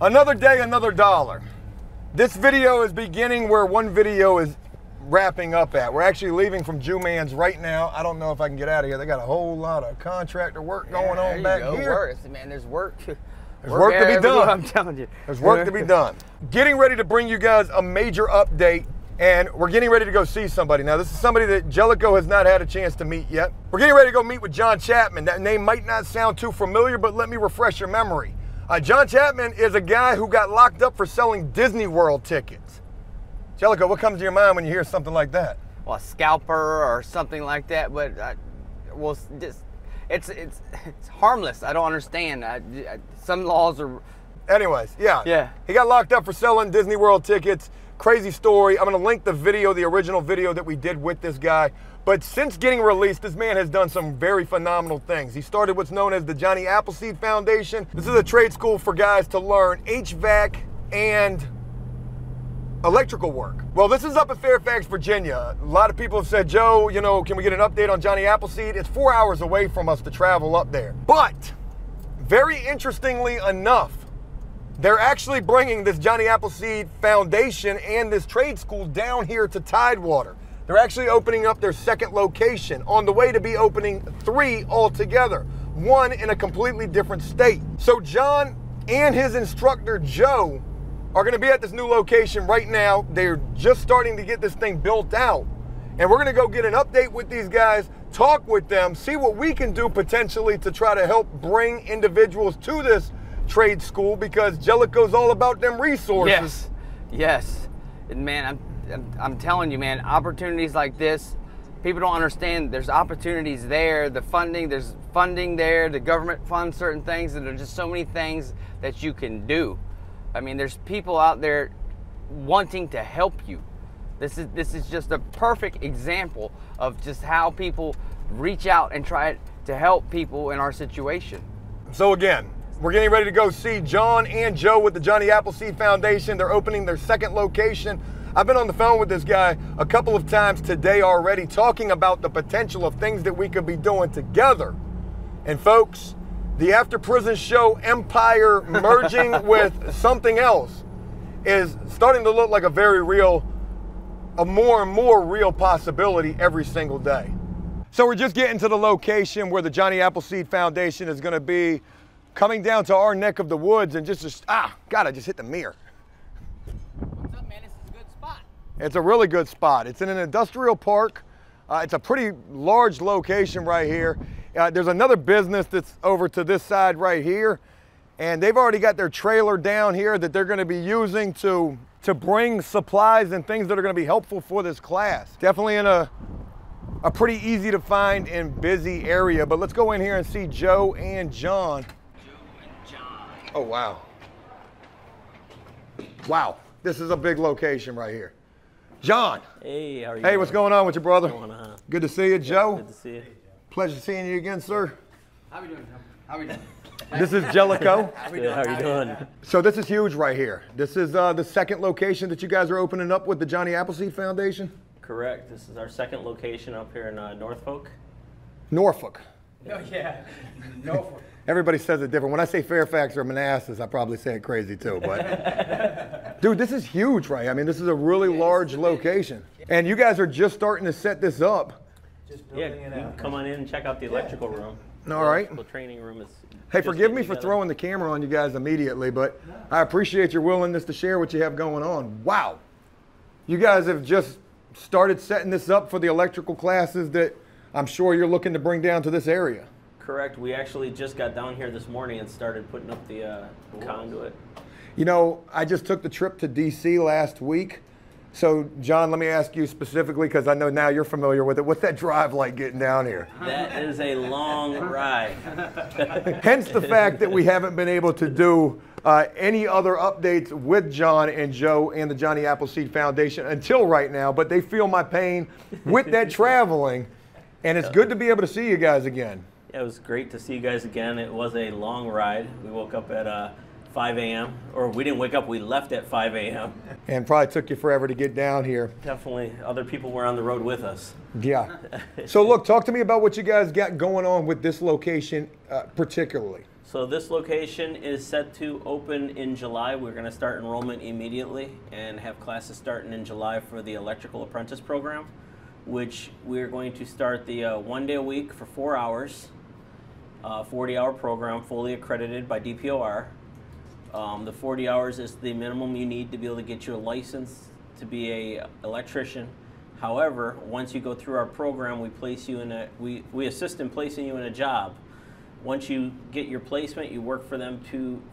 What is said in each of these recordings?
Another day, another dollar. This video is beginning where one video is wrapping up at. We're actually leaving from Jew-Man's right now. I don't know if I can get out of here. They got a whole lot of contractor work going on back here. Man, there's work. There's work to be done. I'm telling you. There's work to be done. Getting ready to bring you guys a major update, and we're getting ready to go see somebody. Now, this is somebody that Jellico has not had a chance to meet yet. We're getting ready to go meet with John Chapman. That name might not sound too familiar, but let me refresh your memory. John Chapman is a guy who got locked up for selling Disney World tickets. Jellico, what comes to your mind when you hear something like that? Well, a scalper or something like that, but well, it's harmless. I don't understand. Some laws are... Anyways, yeah. Yeah. He got locked up for selling Disney World tickets. Crazy story. I'm going to link the video, the original video that we did with this guy. But since getting released, this man has done some very phenomenal things. He started what's known as the Johnny Appleseed Foundation. This is a trade school for guys to learn HVAC and electrical work. Well, this is up in Fairfax, Virginia. A lot of people have said, Joe, you know, can we get an update on Johnny Appleseed? It's 4 hours away from us to travel up there. But very interestingly enough, they're actually bringing this Johnny Appleseed Foundation and this trade school down here to Tidewater. They're actually opening up their second location, on the way to be opening 3 altogether, 1 in a completely different state. So John and his instructor, Joe, are gonna be at this new location right now. They're just starting to get this thing built out. And we're gonna go get an update with these guys, talk with them, see what we can do potentially to try to help bring individuals to this trade school, because Jellico's all about them resources. Yes. And man, I'm telling you, man, opportunities like this, people don't understand. There's opportunities there, there's funding there, the government funds certain things, and there's just so many things that you can do. I mean, there's people out there wanting to help you. This is just a perfect example of just how people reach out and try to help people in our situation. So again, we're getting ready to go see John and Joe with the Johnny Appleseed Foundation. They're opening their second location. I've been on the phone with this guy a couple of times today already, talking about the potential of things that we could be doing together. And folks, the After Prison Show empire merging with something else is starting to look like a very real, a more and more real possibility every single day. So we're just getting to the location where the Johnny Appleseed Foundation is going to be, coming down to our neck of the woods, and God, I just hit the mirror. What's up, man? This is a good spot. It's a really good spot. It's in an industrial park. It's a pretty large location right here. There's another business that's over to this side right here, and they've already got their trailer down here that they're going to be using to bring supplies and things that are going to be helpful for this class. Definitely in a pretty easy to find and busy area. But let's go in here and see Joe and John. Oh, wow. Wow, this is a big location right here. John. Hey, how are you? Hey, what's going on with you, brother? What's going on? Good to see you, Joe. Good to see you. Pleasure seeing you again, sir. How we doing, Joe? How we doing? This is Jellico. Good, how are you doing? So this is huge right here. This is the second location that you guys are opening up with the Johnny Appleseed Foundation? Correct. This is our second location up here in Norfolk. Norfolk. Oh, yeah. Norfolk. Everybody says it different. When I say Fairfax or Manassas, I probably say it crazy too, but dude, this is huge, right? I mean, this is a really large location. And you guys are just starting to set this up. Just building it out. Come on in and check out the electrical room. All right. The training room is... Hey, forgive me for throwing the camera on you guys immediately, but I appreciate your willingness to share what you have going on. Wow. You guys have just started setting this up for the electrical classes that I'm sure you're looking to bring down to this area. Correct. We actually just got down here this morning and started putting up the conduit. You know, I just took the trip to DC last week. So, John, let me ask you specifically, because I know now you're familiar with it. What's that drive like getting down here? That is a long ride. Hence the fact that we haven't been able to do any other updates with John and Joe and the Johnny Appleseed Foundation until right now. But they feel my pain with that traveling. And it's good to be able to see you guys again. Yeah, it was great to see you guys again. It was a long ride. We woke up at 5 a.m. Or we didn't wake up, we left at 5 a.m. And probably took you forever to get down here. Definitely. Other people were on the road with us. Yeah. So look, talk to me about what you guys got going on with this location particularly. So this location is set to open in July. We're going to start enrollment immediately and have classes starting in July for the electrical apprentice program, which we're going to start the 1 day a week for 4 hours, 40-hour program, fully accredited by DPOR. The 40 hours is the minimum you need to be able to get you a license to be a electrician. However, once you go through our program, we place you in we assist in placing you in a job. Once you get your placement, you work for them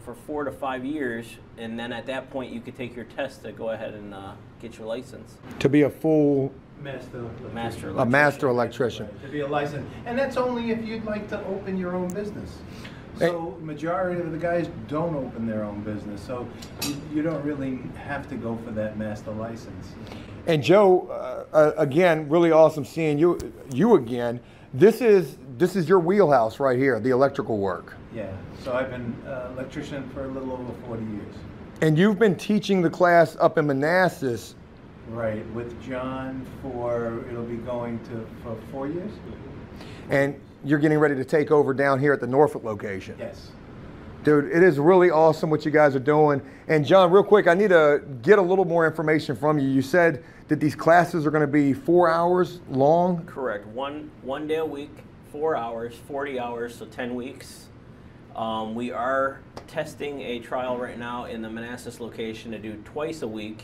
for 4 to 5 years, and then at that point you could take your test to go ahead and get your license. To be a full master electrician. Right, to be a licensed, and that's only if you'd like to open your own business. So majority of the guys don't open their own business, so you don't really have to go for that master license. And Joe, again, really awesome seeing you again. This is your wheelhouse right here, the electrical work. Yeah, so I've been electrician for a little over 40 years. And you've been teaching the class up in Manassas. Right, with John it'll be going for 4 years. And you're getting ready to take over down here at the Norfolk location. Yes. Dude, it is really awesome what you guys are doing. And John, real quick, I need to get a little more information from you. You said that these classes are going to be 4 hours long? Correct. One day a week, 4 hours, 40 hours, so 10 weeks. We are testing a trial right now in the Manassas location to do twice a week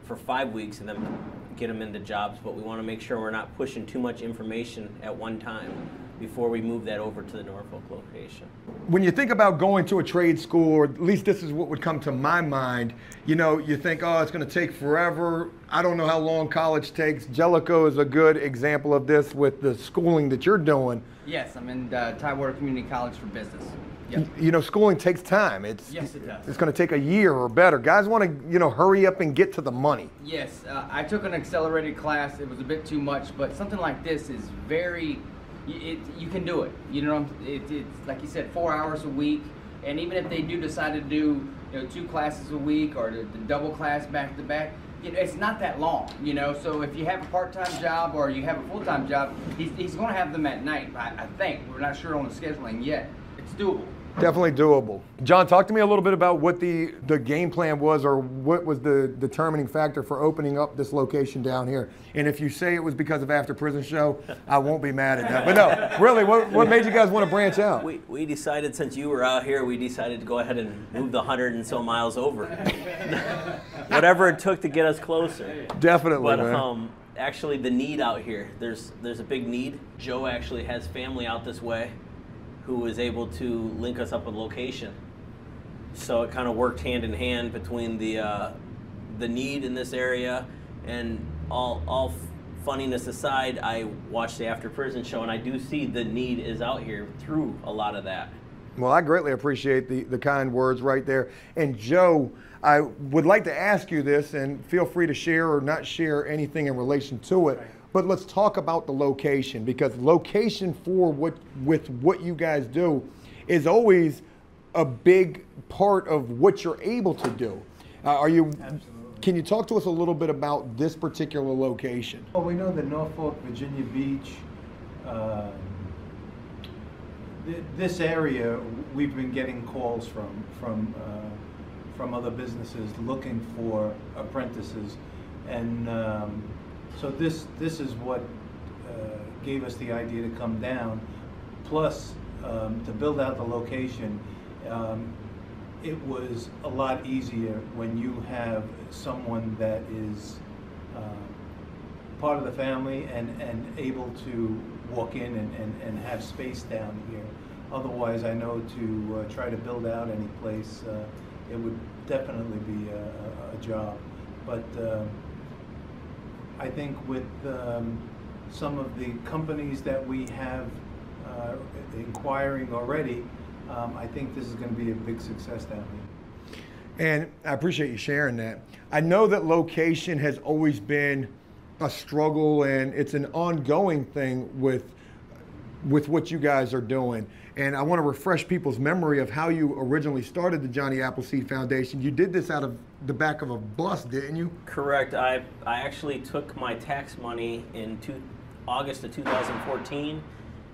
for 5 weeks and then get them into jobs, but we want to make sure we're not pushing too much information at one time before we move that over to the Norfolk location. When you think about going to a trade school, or at least this is what would come to my mind, you know, you think, oh, it's going to take forever. I don't know how long college takes. Jellicoe is a good example of this with the schooling that you're doing. Yes, I'm in Tidewater Community College for Business. Yep. You know, schooling takes time. Yes, it does. It's going to take a year or better. Guys want to, you know, hurry up and get to the money. Yes, I took an accelerated class. It was a bit too much, but something like this is very, you can do it. You know, it's like you said, 4 hours a week, and even if they do decide to do, you know, 2 classes a week or the double class back to back, you know, it's not that long, you know. So if you have a part-time job or you have a full-time job, he's going to have them at night. I think we're not sure on the scheduling yet. It's doable. Definitely doable. John, talk to me a little bit about what the game plan was, or what was the determining factor for opening up this location down here. And if you say it was because of After Prison Show, I won't be mad at that. But no, really, what made you guys want to branch out? We decided, since you were out here, we decided to go ahead and move the 100 and so miles over. Whatever it took to get us closer. Definitely, but, man. Actually, the need out here, there's a big need. Joe actually has family out this way who was able to link us up with location. So it kind of worked hand in hand between the need in this area, and all funniness aside, I watched the After Prison Show, and I do see the need is out here through a lot of that. Well, I greatly appreciate the kind words right there. And Joe, I would like to ask you this, and feel free to share or not share anything in relation to it. But let's talk about the location, because location for what you guys do is always a big part of what you're able to do. Absolutely. Can you talk to us a little bit about this particular location? Well, we know that Norfolk, Virginia Beach, this area, we've been getting calls from other businesses looking for apprentices, and so this is what gave us the idea to come down. Plus, to build out the location, it was a lot easier when you have someone that is part of the family and able to walk in and have space down here. Otherwise, I know to try to build out any place, it would definitely be a job. But I think with some of the companies that we have inquiring already, I think this is going to be a big success down here. And I appreciate you sharing that. I know that location has always been a struggle, and it's an ongoing thing with what you guys are doing. And I want to refresh people's memory of how you originally started the Johnny Appleseed Foundation. You did this out of the back of a bus, didn't you? Correct. I actually took my tax money in August of 2014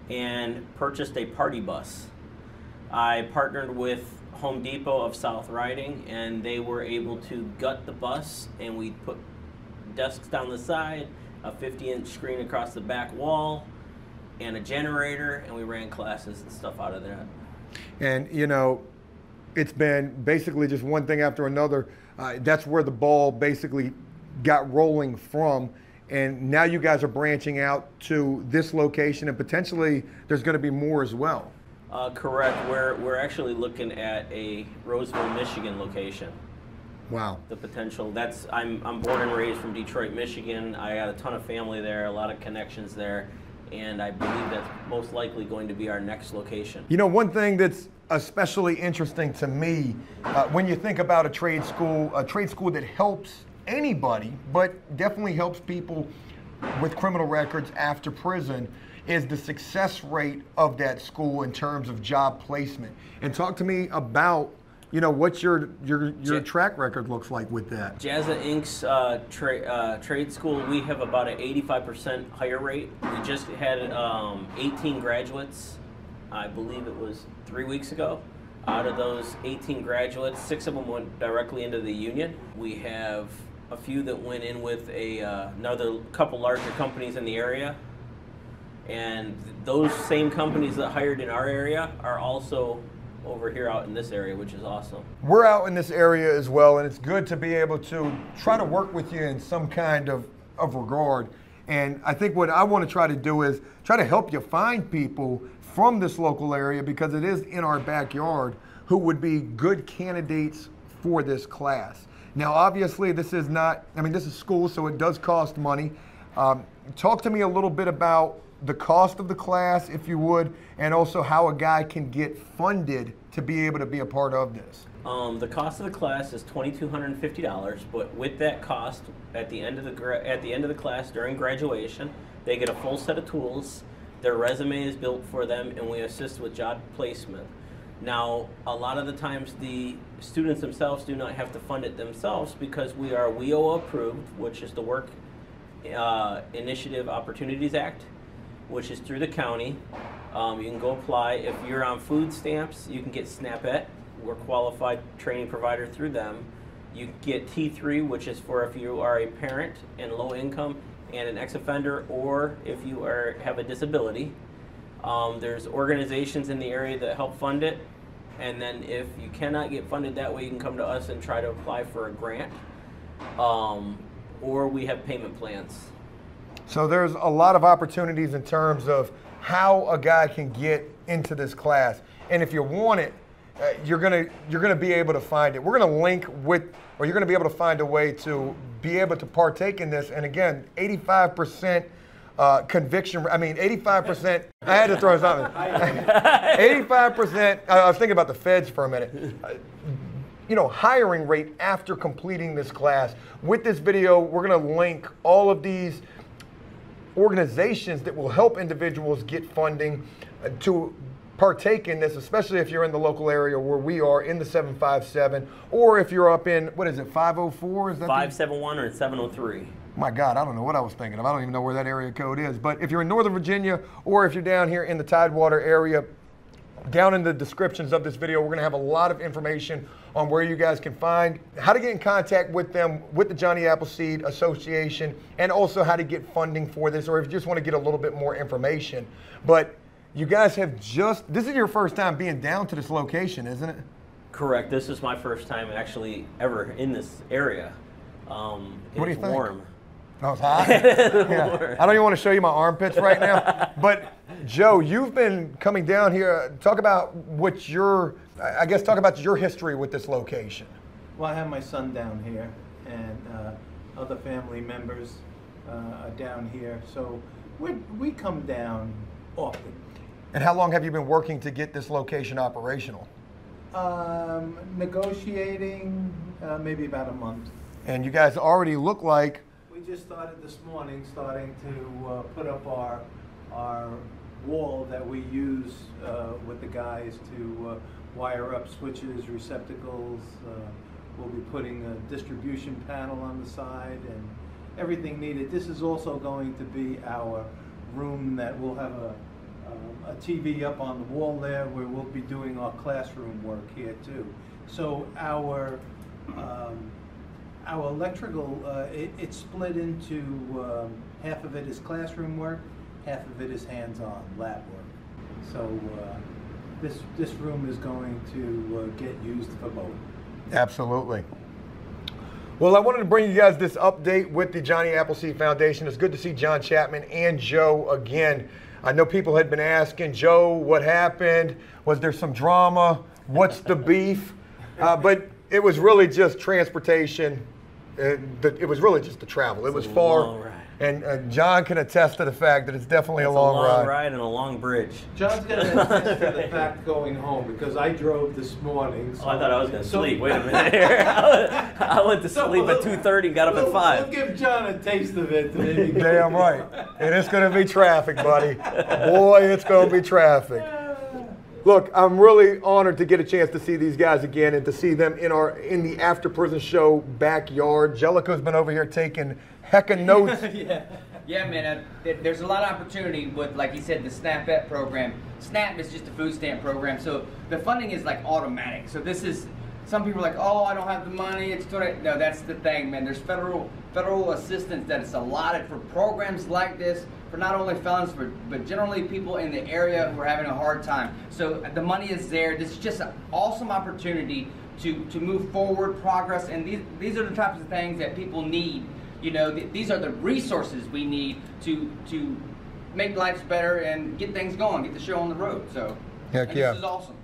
and purchased a party bus. I partnered with Home Depot of South Riding, and they were able to gut the bus, and we put desks down the side, a 50-inch screen across the back wall, and a generator, and we ran classes and stuff out of that. And you know, it's been basically just one thing after another. That's where the ball basically got rolling from. And now you guys are branching out to this location, and potentially there's going to be more as well. Correct. We're actually looking at a Roseville, Michigan location. Wow. The potential. I'm born and raised from Detroit, Michigan. I got a ton of family there, a lot of connections there, and I believe that's most likely going to be our next location. You know, one thing that's especially interesting to me when you think about a trade school that helps anybody, but definitely helps people with criminal records after prison, is the success rate of that school in terms of job placement. And talk to me about, you know, what your track record looks like with that. JASA Inc.'s trade school, we have about an 85% hire rate. We just had 18 graduates, I believe it was 3 weeks ago. Out of those 18 graduates, 6 of them went directly into the union. We have a few that went in with another couple larger companies in the area. And those same companies that hired in our area are also over here out in this area, which is awesome. We're out in this area as well, and it's good to be able to try to work with you in some kind of regard. And I think what I want to try to do is try to help you find people from this local area, because it is in our backyard, who would be good candidates for this class. Now, obviously, this is not, I mean, this is school, so it does cost money. Talk to me a little bit about the cost of the class, if you would, and also how a guy can get funded to be able to be a part of this. The cost of the class is $2,250, but with that cost, at the end of the class during graduation, they get a full set of tools. Their resume is built for them, and we assist with job placement. Now, a lot of the times the students themselves do not have to fund it themselves, because we are WIOA approved, which is the Work Initiative Opportunities Act, which is through the county. You can go apply. If you're on food stamps, you can get SNAPET. We're qualified training provider through them. You get T3, which is for if you are a parent and low income and an ex-offender, or if you have a disability. There's organizations in the area that help fund it. And then if you cannot get funded that way, you can come to us and try to apply for a grant. Or we have payment plans. So there's a lot of opportunities in terms of how a guy can get into this class. And if you want it, you're gonna be able to find it. We're gonna link with, or you're gonna be able to find a way to be able to partake in this. And again, 85% conviction, I mean 85%, I had to throw something. 85%, I was thinking about the feds for a minute. You know, hiring rate after completing this class. With this video, we're gonna link all of these organizations that will help individuals get funding to partake in this, especially if you're in the local area where we are in the 757, or if you're up in, what is it, 504? Is that 571 or 703? My God, I don't know what I was thinking of. I don't even know where that area code is. But if you're in Northern Virginia, or if you're down here in the Tidewater area, down in the descriptions of this video, we're going to have a lot of information on where you guys can find, how to get in contact with them, with the Johnny Appleseed Association, and also how to get funding for this, or if you just want to get a little bit more information. But you guys have this is your first time being down to this location, isn't it? Correct. This is my first time actually ever in this area. What do you think? Warm. Oh, it's hot? Yeah. I don't even want to show you my armpits right now. But Joe, you've been coming down here. Talk about talk about your history with this location. Well, I have my son down here, and other family members are down here. So we come down often. And how long have you been working to get this location operational? Negotiating maybe about a month. And you guys already look like... We just started this morning, starting to put up our wall that we use with the guys to wire up switches, receptacles. We'll be putting a distribution panel on the side and everything needed. This is also going to be our room that we'll have a a TV up on the wall there where we'll be doing our classroom work here too. So our electrical, it's split into half of it is classroom work, half of it is hands-on lab work. So this room is going to get used for both. Absolutely. Well, I wanted to bring you guys this update with the Johnny Appleseed Foundation. It's good to see John Chapman and Joe again. I know people had been asking, Joe, what happened? Was there some drama? What's the beef? But it was really just transportation. It was really just the travel. It was far. And John can attest to the fact that it's definitely a long ride. A long ride and a long bridge. John's going to attest to the fact going home because I drove this morning. So I thought I was going to sleep. Wait a minute here. I went to sleep at 2:30 and got up at 5. We'll give John a taste of it. Damn right. And it's going to be traffic, buddy. Boy, it's going to be traffic. Look, I'm really honored to get a chance to see these guys again and to see them in the After Prison Show backyard. Jellicoe's been over here taking heckin' notes. Yeah, man, there's a lot of opportunity with, like you said, the SNAPET program. SNAP is just a food stamp program, so the funding is like automatic. So this is, some people are like, oh, I don't have the money. It's no, that's the thing, man. There's federal assistance that is allotted for programs like this, for not only felons, but generally people in the area who are having a hard time. So the money is there. This is just an awesome opportunity to move forward, progress, and these are the types of things that people need. You know, these are the resources we need to make lives better and get things going, get the show on the road. So, heck yeah. This is awesome.